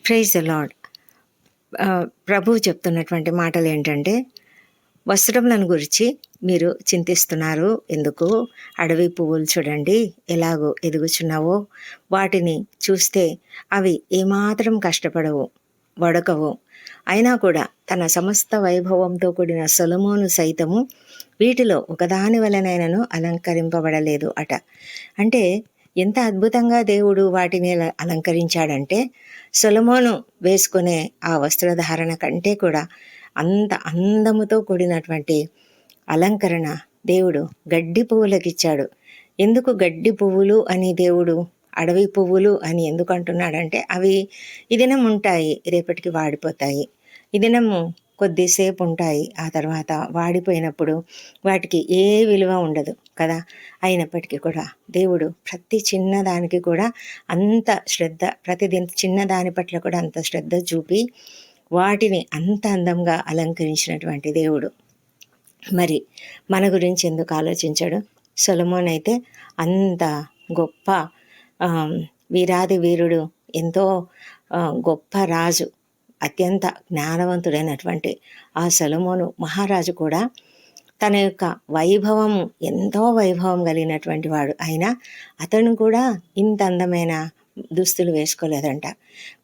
Praise the lord. ప్రభువు చెప్తున్నటువంటి మాటలు ఏంటంటే, వస్త్రములను గురించి మీరు చింతిస్తున్నారు ఎందుకు? అడవి పువ్వులు చూడండి ఎలాగో ఎదుగుచున్నావో, వాటిని చూస్తే అవి ఏమాత్రం కష్టపడవు, వడకవు. అయినా కూడా తన సమస్త వైభవంతో కూడిన సొలొమోను సైతము వీటిలో ఒకదాని వలనైనను అలంకరింపబడలేదు అట. అంటే ఎంత అద్భుతంగా దేవుడు వాటిని అలంకరించాడంటే, సొలొమోను వేసుకునే ఆ వస్త్రధారణ కంటే కూడా అంత అందముతో కూడినటువంటి అలంకరణ దేవుడు గడ్డి పువ్వులకు ఇచ్చాడు. ఎందుకు గడ్డి పువ్వులు అని దేవుడు అడవి పువ్వులు అని ఎందుకు అంటున్నాడంటే, అవి ఈ దినం ఉంటాయి, రేపటికి వాడిపోతాయి. ఈ దినము కొద్దిసేపు ఉంటాయి, ఆ తర్వాత వాడిపోయినప్పుడు వాటికి ఏ విలువ ఉండదు కదా. అయినప్పటికీ కూడా దేవుడు ప్రతి చిన్నదానికి కూడా అంత శ్రద్ధ, ప్రతి చిన్నదాని పట్ల కూడా అంత శ్రద్ధ చూపి వాటిని అంత అందంగా అలంకరించినటువంటి దేవుడు మరి మన గురించి ఎందుకు ఆలోచించాడు? సొలొమోన్ అయితే అంత గొప్ప వీరాది వీరుడు, ఎంతో గొప్ప రాజు, అత్యంత జ్ఞానవంతుడైనటువంటి ఆ సొలొమోను మహారాజు కూడా తన యొక్క వైభవం, ఎంతో వైభవం కలిగినటువంటి వాడు. అయినా అతను కూడా ఇంత అందమైన దుస్తులు వేసుకోలేదంట.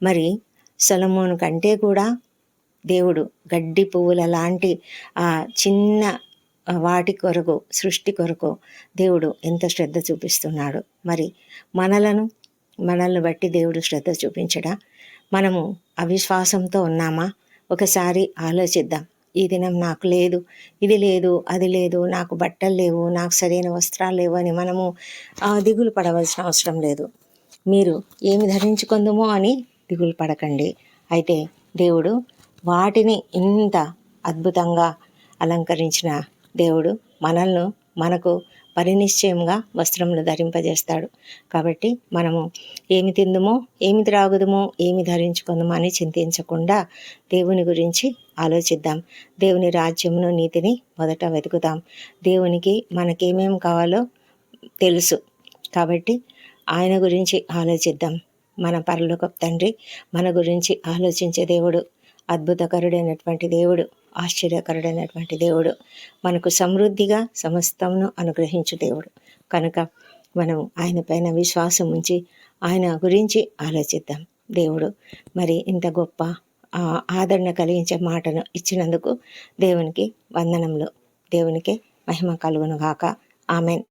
మరి సొలొమోను కంటే కూడా దేవుడు గడ్డి పువ్వుల లాంటి ఆ చిన్న వాటి కొరకు, సృష్టి కొరకు దేవుడు ఎంత శ్రద్ధ చూపిస్తున్నాడు. మరి మనల్ని బట్టి దేవుడు శ్రద్ధ చూపించడా? మనము అవిశ్వాసంతో ఉన్నామా? ఒకసారి ఆలోచిద్దాం. ఈ దినం నాకు లేదు, ఇది లేదు, అది లేదు, నాకు బట్టలు లేవు, నాకు సరైన వస్త్రాలు లేవు అని మనము దిగులు పడవలసిన అవసరం లేదు. మీరు ఏమి ధరించుకుందామో అని దిగులు పడకండి. అయితే దేవుడు వాటిని ఇంత అద్భుతంగా అలంకరించిన దేవుడు మనకు పరినిశ్చయంగా వస్త్రములు ధరింపజేస్తాడు. కాబట్టి మనము ఏమి తిందుమో, ఏమి త్రాగుదమో, ఏమి ధరించుకుందామో అని చింతించకుండా దేవుని గురించి ఆలోచిద్దాం. దేవుని రాజ్యమును, నీతిని మొదట వెతుకుదాం. దేవునికి మనకేమేమి కావాలో తెలుసు కాబట్టి ఆయన గురించి ఆలోచిద్దాం. మన పరలోకపు తండ్రి మన గురించి ఆలోచించే దేవుడు, అద్భుతకరుడైనటువంటి దేవుడు, ఆశ్చర్యకరుడైనటువంటి దేవుడు, మనకు సమృద్ధిగా సమస్తమును అనుగ్రహించు దేవుడు. కనుక మనం ఆయన పైన విశ్వాసం ఉంచి ఆయన గురించి ఆలోచిద్దాం. దేవుడు మరి ఇంత గొప్ప ఆదరణ కలిగించే మాటను ఇచ్చినందుకు దేవునికి వందనములు. దేవునికి మహిమ కలుగును గాక. ఆమెన్.